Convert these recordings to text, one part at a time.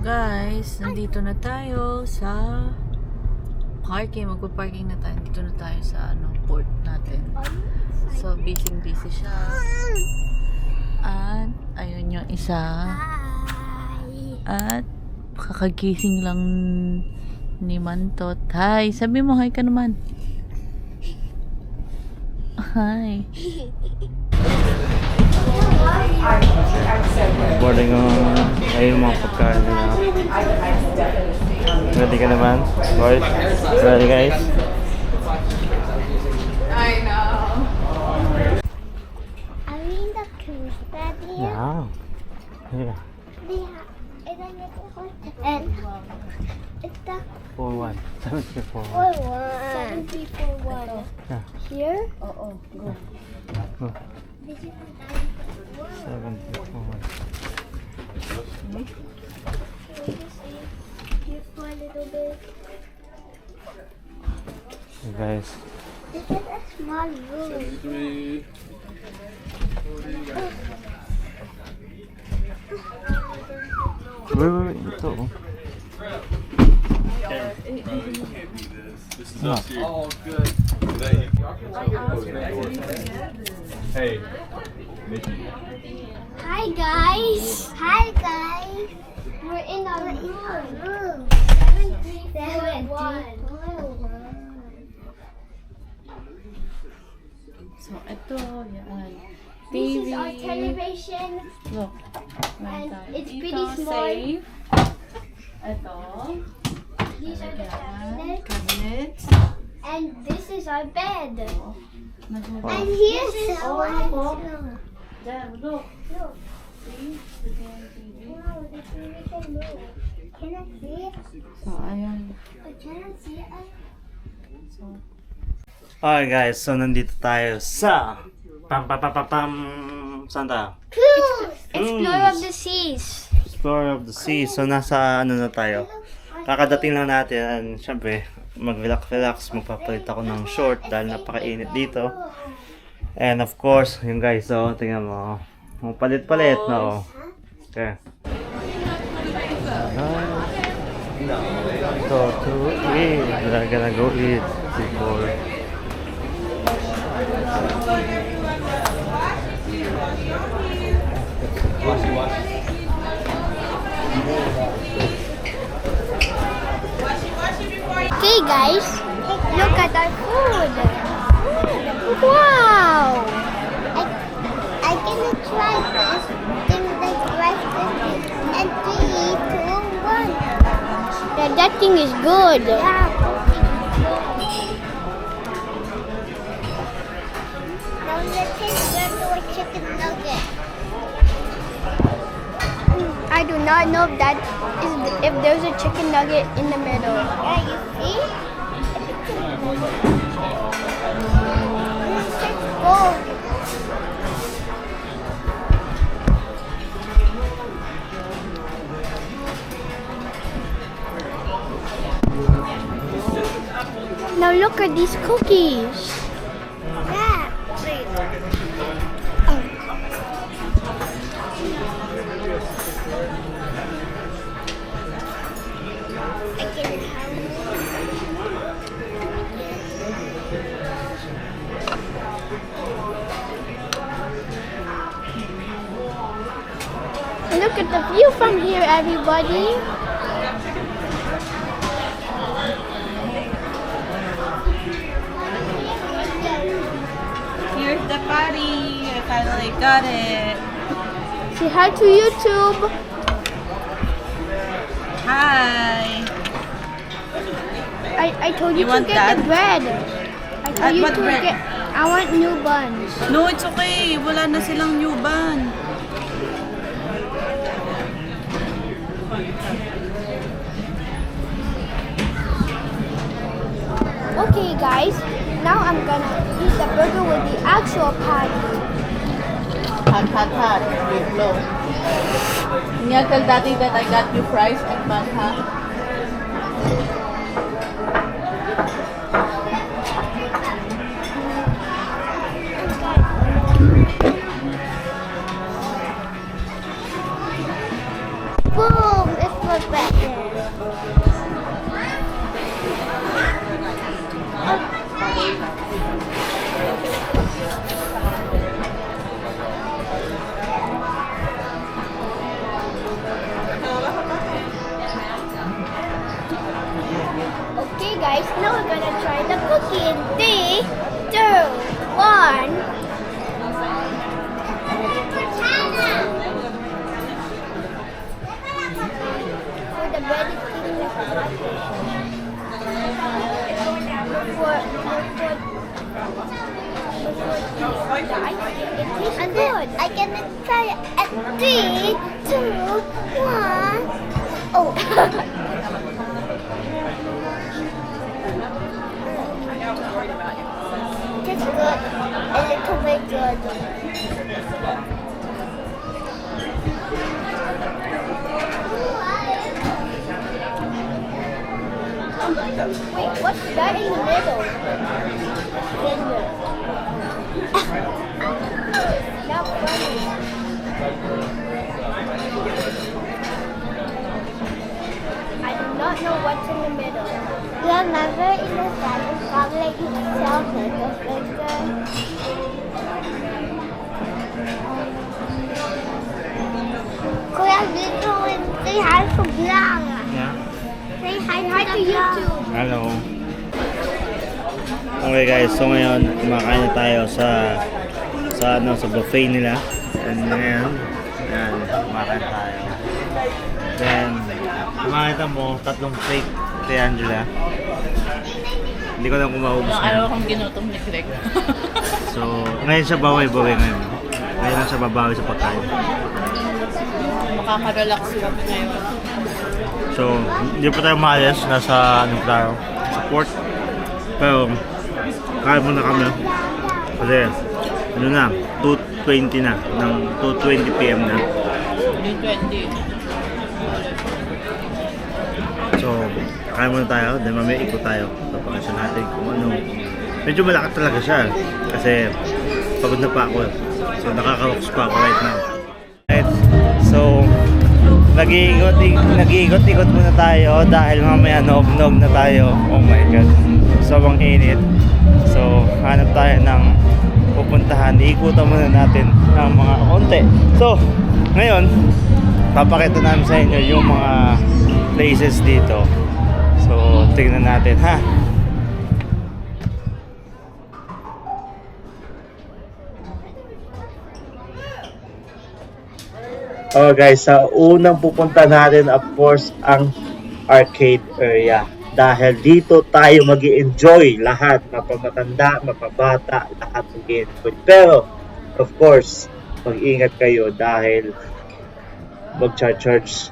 Guys, nandito na tayo sa parking. Magpa-parking na tayo. Nandito na tayo sa port natin. So, busy siya. At, ayun yung isa. At, kakagising lang ni Mantot. Hi! Sabi mo, hi ka naman. Hi. Boarding ayun mga pagkain nila. Ready ka naman? Boys? Ready guys? I know. Are we in the cruise bed here? Yeah. Yeah. And it's the 4-1. 7-4-1. 7-3-4-1. Yeah. Here? Oo, go. Go. This is 7-3-4-1. here for a little bit. Hey guys. This is a small room. Wait. Ito oh. This is us here. Oh, good. Hey, Nikki. Hi guys. Hi guys. We're in our room. 7-3-4-1. So, ito, yan. This TV. is our television. Look. And Meron it's tayo pretty dito, small. safe. Ito. These are the Yan. cabinets. Cabinets. And this is our bed. Nag- And here's the one. There, look. Look. See? Lagyan yung TV. Wow, the TV can move. Can I see it? So, ayan. Can I see it? So, Alright guys, so nandito tayo sa Saan tayo? Cruise! Explorer of the Seas. Explorer of the Sea. So nasa na tayo? Kakadating lang natin and syempre mag-relax, magpapalit ako ng short dahil napakainit dito. And of course, yung guys, so tingnan mo. Palit-palit, no? Okay. So, to eat. We're gonna go eat before. Okay guys, look at our food. Wow! I can try this. Then like rice cookies. And 3, 2, 1. Yeah, that thing is good. Yeah. Now let's go to a chicken nugget. I do not know if that is if there's a chicken nugget in the middle. Yeah, you see? Let's go. Now look at these cookies. Yeah. Wait. I can have Look at the view from here, everybody. here's the party. I finally got it. Say hi to YouTube. Hi. I told you, You to want get that? the bread. I told you what to bread? get. I want new buns. No, it's okay. Wala na silang new ban. Okay, guys. Now I'm gonna eat the burger with the actual patty. Hot. With low. Can you tell daddy that I got you fries and bun, ha? Boom! It's my best. Now we're gonna try the cookie in 3, 2, 1. For the bread is giving us a and then I can try it at 3, 2, 1. Oh. It's good. A little bit good. Wait, what's that in the middle? Finger. Not funny. I do not know what's in the middle. Remember in the Spanish probably itself like a finger. Kuya, dito say hi to vlog. Yeah. Say hi to YouTube. Hello. Okay guys, so ngayon kumakain na tayo sa buffet nila. And ngayon, ayan, kumakain tayo. Then, kumakita mo, 3 plate kay Angela. Hindi ko lang kung maubos Ano na. akong ginutom ni Greg. So, ngayon siya bawi-bawi ngayon. Ngayon lang siya babawi sa pagkain. Makaka-relax lang ngayon. So, hindi pa tayo maalis. Nasa, ano pa tayo? Sa port. Pero, kain muna kami. Kasi, ano na, 2:20 na. Ng 2:20 PM na. Yung 20. So, kain muna tayo. Then, mamaya ikot tayo. Papakasya natin kung ano. Medyo malakad talaga siya. Kasi, pagod na pa ako. So, nakaka-rocks pa ako right now. Right. So, nag-iikot-ikot muna tayo dahil mamaya nog-nog na tayo. Oh my god, sobrang init. So hanap tayo ng pupuntahan, iikutan muna natin ng mga konti. So ngayon papakita namin sa inyo yung mga places dito. So tingnan natin ha. Oh guys, sa unang pupunta natin of course ang arcade area. Dahil dito tayo mag-i-enjoy lahat, mapamatanda, mapabata, lahat mag-i-enjoy. Pero of course, mag-ingat kayo dahil mag-charge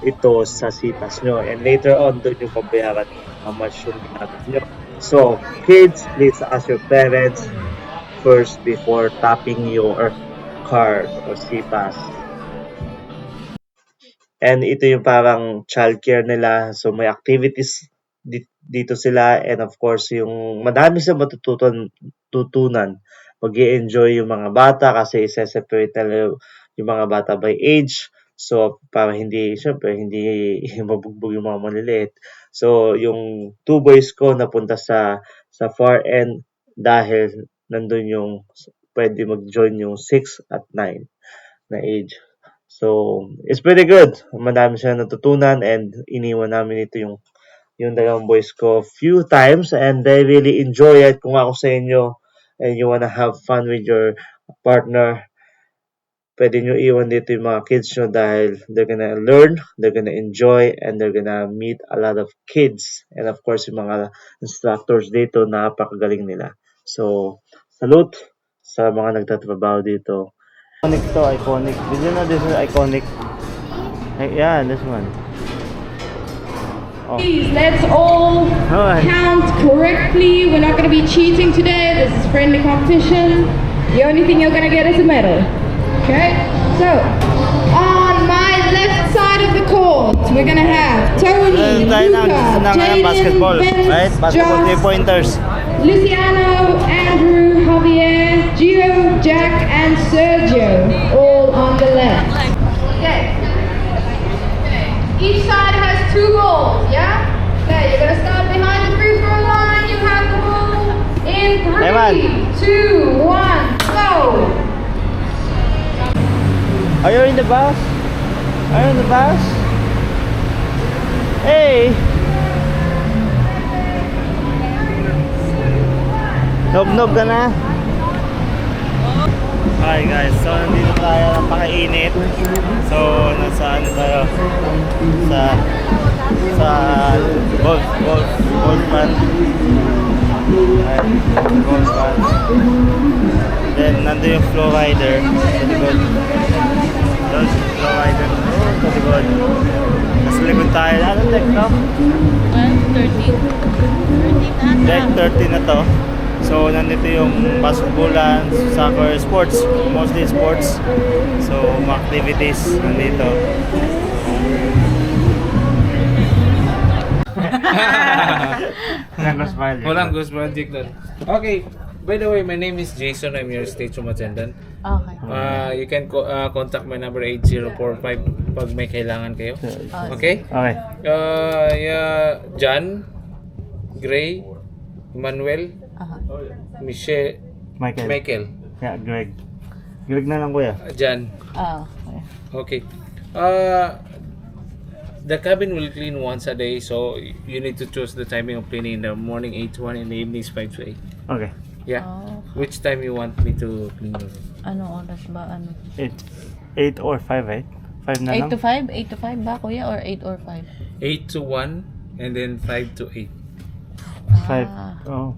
ito sa sitas nyo. And later on, doon yung pabayaran how much yung ginamit nyo. So, kids, please ask your parents first before tapping your card or sitas. And ito yung parang childcare nila. So may activities dito sila. And of course, yung madami silang matutunan. Mag-i-enjoy yung mga bata kasi isa-separate nila yung mga bata by age. So para hindi, syempre, hindi mabugbog yung mga maliliit. So yung 2 boys ko napunta sa far end dahil nandun yung pwede mag-join yung 6 at 9 na age. So, it's pretty good. Madami siya natutunan and iniwan namin ito yung 2 boys ko few times and they really enjoy it. Kung ako sa inyo and you wanna have fun with your partner, pwede nyo iwan dito yung mga kids nyo dahil they're gonna learn, they're gonna enjoy, and they're gonna meet a lot of kids. And of course, yung mga instructors dito, napakagaling nila. So, salute sa mga nagtatrabaho dito. Iconic to, iconic. Did you know this is iconic? Yeah, this one. Oh. Please, let's all Alright. count correctly. We're not going to be cheating today. This is friendly competition. The only thing you're going to get is a medal. Okay? So, on my left side of the court, we're going to have Tony, Luca, basketball, Jaden, right? Vince, Basketball Josh, 3-pointers. Luciano, Andrew, Javier, Gio, Jack, and Sergio, all on the left. Okay. Each side has 2 balls, yeah? Okay, you're gonna start behind the free throw line. You have the ball in 3, 2, 1, go! Are you in the bus? Are you in the bus? Hey! Nog-nog ka na. Hi guys, so nandito tayo ng pakainit. So nasa ano tayo? Sa golf fan. Golf fan. Then nandun yung flow rider sa likod. Doon si flow rider sa likod. Tapos likod tayo. Anong deck to? 13 Deck 13 na to. So nandito yung basketballan, soccer, sports, mostly sports. So mga activities nandito. Walang ghost project doon. Okay. By the way, my name is Jason. I'm your stage room attendant. Okay. You can contact my number 8045 pag may kailangan kayo. Okay? Okay. John, Gray, Manuel, Michelle, Michael. Yeah, Greg. Greg na lang kuya. John. Okay. Okay. The cabin will clean once a day, so you need to choose the timing of cleaning. In the morning 8 to 1, in the evening is 5 to 8. Okay. Yeah. Which time you want me to clean your room? Ano oras ba? Ano? 8 or 5, right? 5 na 8 lang? to 5? 8 to 5 ba kuya? Or 8 or 5? 8 to 1, and then 5 to 8. 5. Oh.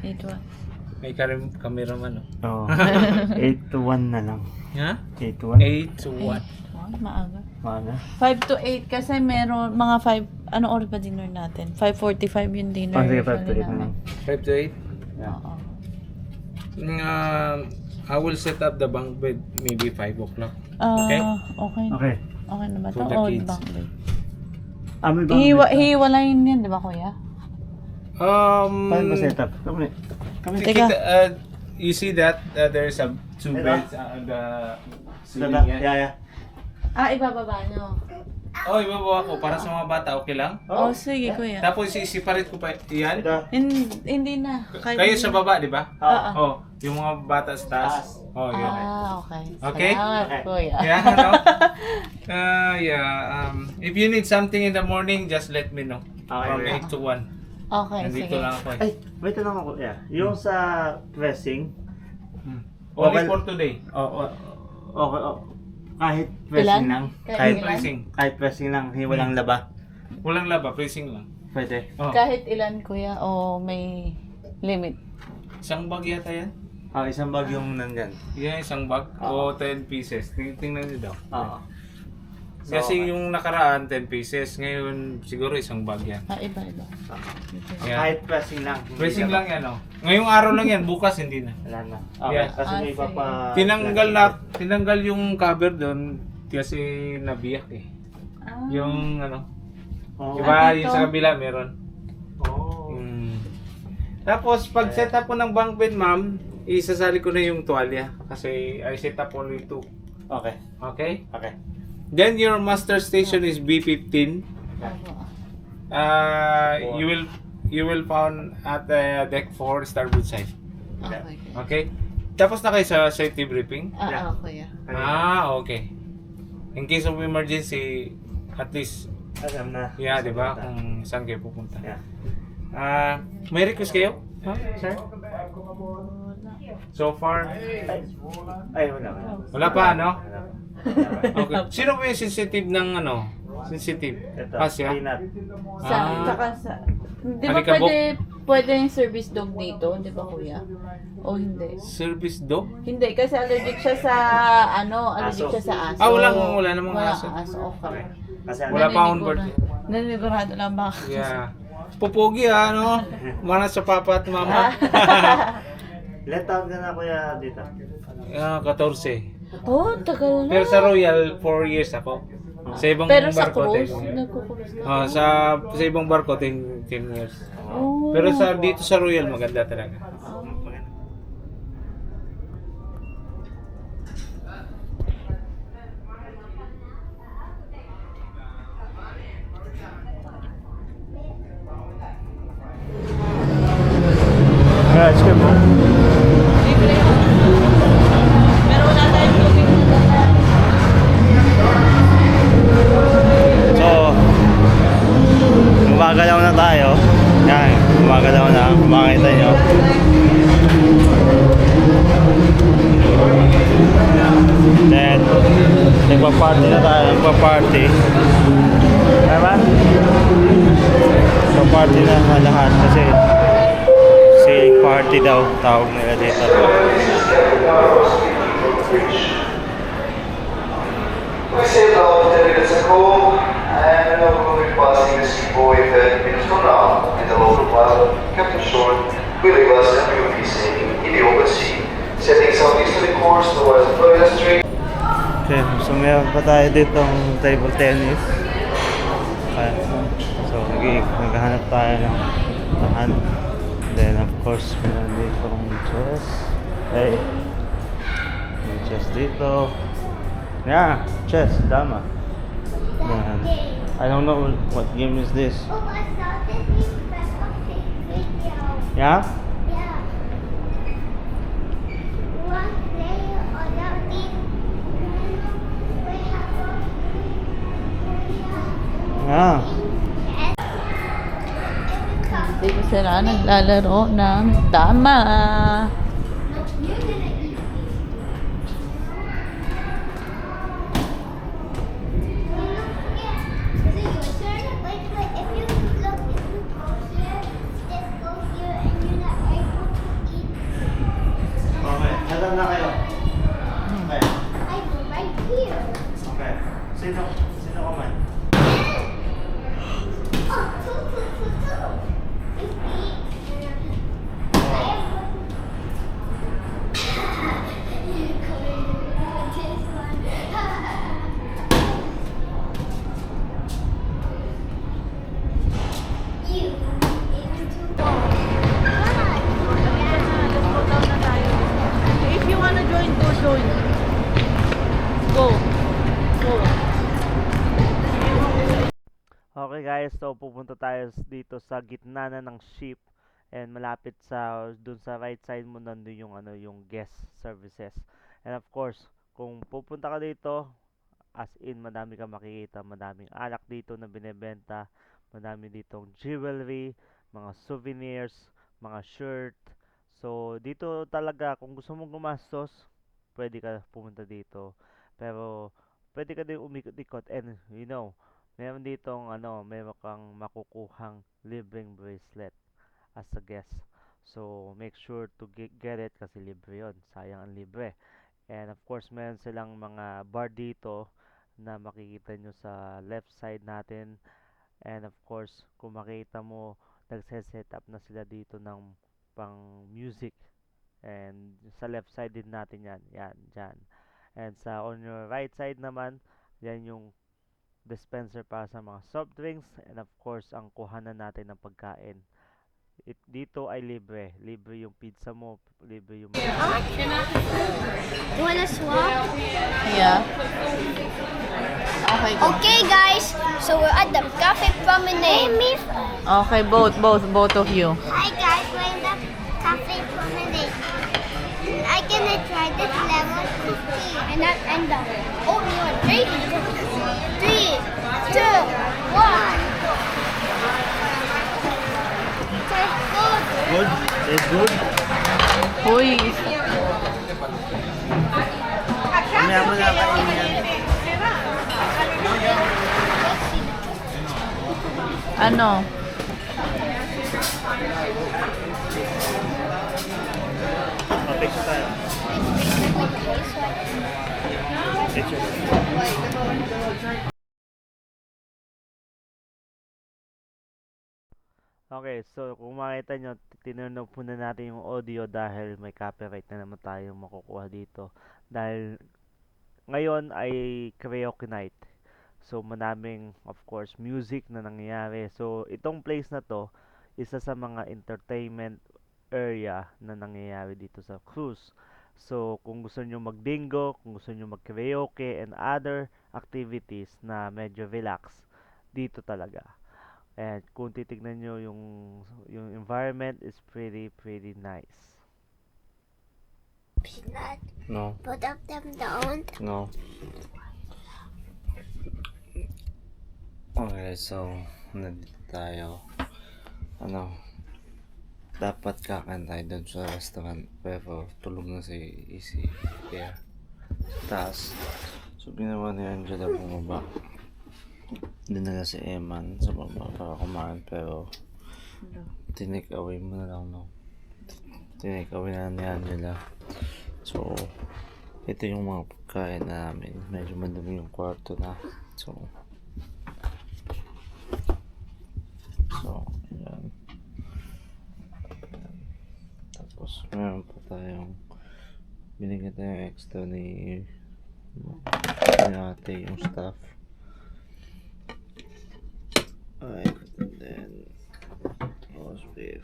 8 to 1. May cameraman, no? Oh. 8 to 1 na lang. Ha? 8 to 1? 8 to 1. Maaga. Maaga. 5 to 8 kasi meron mga 5, ano oras ba dinner natin? 5:45 yung dinner. Oh, sige, 5 to 8 na lang. 5 to 8? Yeah. Oo. I will set up the bunk bed maybe 5 o'clock. Okay? Okay. Okay na ba ito? For the O, kids. bunk bed. May bang Hiwalayin yan, di ba kuya? Paano ba setup? Kami. Teka. You see that there's a 2 beds on the ceiling yan? Yeah. Ibababa nyo. Oh, ibabawa ko para sa mga bata, okay lang? Oh, sige kuya. Tapos i-separate ko pa yan. Ito. Hindi na. Kayo sa baba, di ba? Oo. Oh, yung mga bata sa taas. Oh, yun. Okay. Okay? Salamat, Okay. kuya. Yeah, ano? If you need something in the morning, just let me know. Okay, From kuya. 8 to 1. Okay, Nandito sige. lang ako eh. Ay, may tanong ako. Yeah. Yung sa pressing, Only Okay. for today. okay. Kahit pressing Ilan? lang. Kahit ilan? Pressing. Kahit pressing lang, walang laba. Walang laba, pressing lang. Pwede. Oh. Kahit ilan kuya o may limit? Isang bag yata yan? Isang bag yung nandyan. Yan, isang bag. O 10 pieces. Tingnan nyo daw. Oo. Kasi okay. yung nakaraan, 10 pieces. Ngayon, siguro isang bag yan. Iba-iba. Yeah. Kahit pressing lang. hindi Pressing laba. lang yan, oh. Ngayong araw lang yan, bukas hindi na. Wala na. Okay. Yeah. Kasi may iba sige. pa. Tinanggal yung cover doon kasi nabiyak eh. Yung ano, diba dito? yung sa kabila meron. Oh. Tapos pag set up ko ng bunk bed, ma'am, isasali ko na yung tuwalya kasi I set up only 2. Okay. Okay? Okay. Then your master station is B15. You will found at deck 4 starboard side. Okay. Okay? Tapos na kayo sa safety briefing? Kuya. Okay. In case of emergency, at least, Alam na. yeah, di ba? Kung saan kayo pupunta. Yeah. May request kayo? Sir? So far? Ay, wala. Wala pa, ano? Okay. Sino ba yung sensitive ng ano? Sensitive? Ito. Asya? Peanut. Saka sa... Di ba Alikabok? pwede yung service dog dito? Di ba kuya? O hindi? Service dog? Hindi, kasi allergic siya sa allergic siya sa aso. Wala namang Wala aso. Okay. Kasi Wala pa akong bird. Nanigurado lang ba? Yeah. Pupugi ano? Mana sa papa at mama. ilan taon ka na kuya dito? 14. Oh, tagal na. Pero sa Royal, 4 years ako. Sa ibang Pero sa barko, cruise, 10 years. nagkukulos ka. Sa ibang barko, 10 years. Oh. Pero dito sa Royal, maganda talaga. Yeah, it's good mo. Libre yun. Pero wala tayong tubig na dala. So, gumagalaw na tayo. Yan, gumagalaw na. Makita nyo. party. Diba? So party na lahat kasi sailing party daw tawag nila dito. We saved about 10 minutes ago, and we'll be passing the seaboy 30 minutes from now. And the local pilot, Captain Short, will leave us and we will be sailing in the open sea, setting southeasterly course towards the Florida Strait. Okay, so meron pa tayo ditong table tennis. Okay. So naghahanap tayo ng tahan. Then of course meron ditong chess. Hey, may chess dito. Yeah, chess, dama. Then, I don't know what game is this. Oh, I saw this in Facebook video. Yeah? Yeah. One player or something. We have Yeah. Dito sila naglalaro ng dama. Okay, alam na kayo. Okay. Okay. Sino ka man? If you wanna join, go join. Go. Go. Okay guys, so pupunta tayo dito sa gitna na ng ship and malapit sa dun sa right side mo nandun yung yung guest services. And of course, kung pupunta ka dito, as in madami kang makikita, madaming alak dito na binebenta, madami ditong jewelry, mga souvenirs, mga shirt. So dito talaga kung gusto mong gumastos, pwede ka pumunta dito. Pero pwede ka din umikot-ikot and meron ditong meron kang makukuhang libreng bracelet as a guest. So make sure to get it kasi libre 'yon. Sayang ang libre. And of course, meron silang mga bar dito na makikita nyo sa left side natin. And of course, kung makita mo, nagse-set up na sila dito ng pang music. And sa left side din natin yan. Yan, dyan. And sa on your right side naman, yan yung dispenser para sa mga soft drinks. And of course, ang kuhanan natin ng pagkain. Dito ay libre. Libre yung pizza mo. Libre yung... You wanna swap? Yeah. Okay, go. Okay, guys. So we're at the cafe promenade. Okay, both of you. Hi, guys. We're in the cafe promenade. I gonna try this lemon cookie. And the only one. 3, 2, 1. Good? It's good? Uy, Mamaya mo na kainin yan. ano? Picture tayo. Picture. Okay, so kung makita nyo, tinurn off muna natin yung audio dahil may copyright na naman tayong makukuha dito. Dahil ngayon ay karaoke night. So maraming of course music na nangyayari. So itong place na to, isa sa mga entertainment area na nangyayari dito sa cruise. So kung gusto nyo mag-bingo, kung gusto nyo mag-karaoke and other activities na medyo relax, dito talaga. And kung titignan nyo yung environment is pretty nice. Peanut. No, Both of them don't. no. Okay, so nandito tayo. Dapat kakain tayo doon sa restaurant pero tulog na si Easy there sa taas. So So, ginawa ni Angela bumaba. Dinala si Eman sa baba para kumain, pero tinake away mo na lang, no? Tinake away na ni Angela. So, ito yung mga pagkain namin. Medyo madumi yung kwarto na. So, yan. Tapos, meron pa tayong binigyan tayong extra ni ate yung stuff. Alright, and then roast beef.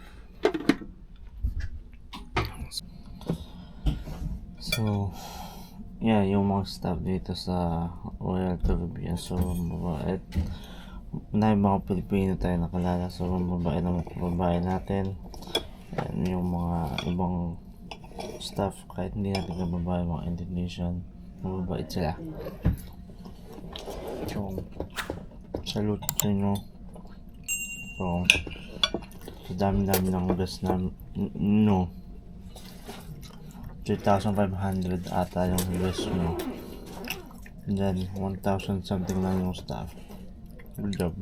So, yeah, yung mga stuff dito sa Royal Caribbean. So, mabait. May mga Pilipino tayo nakalala. So, mabait na mga kababae natin. And yung mga ibang staff, kahit hindi natin kababae, mga Indonesian, mabait sila. So, salute sa inyo. So, dami-dami ng best na, no, 3,500 ata yung best mo. And then, 1,000 something lang yung staff. Good job.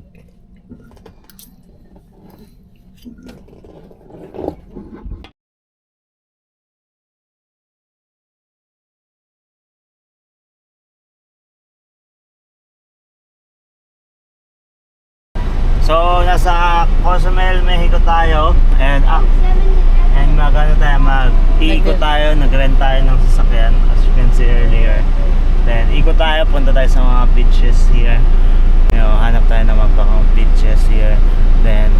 So, nasa Cozumel, Mexico tayo. And magano tayo, mag-iikot tayo, nag-rent tayo ng sasakyan, as you can see earlier. Then, ikot tayo, punta tayo sa mga beaches here. You know, hanap tayo ng mga beaches here. Then,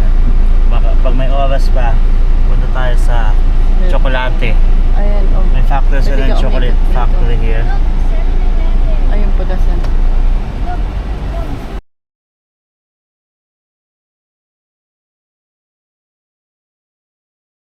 pag may oras pa, punta tayo sa Chocolate. Ayan, oh. May factory sila ng chocolate factory here.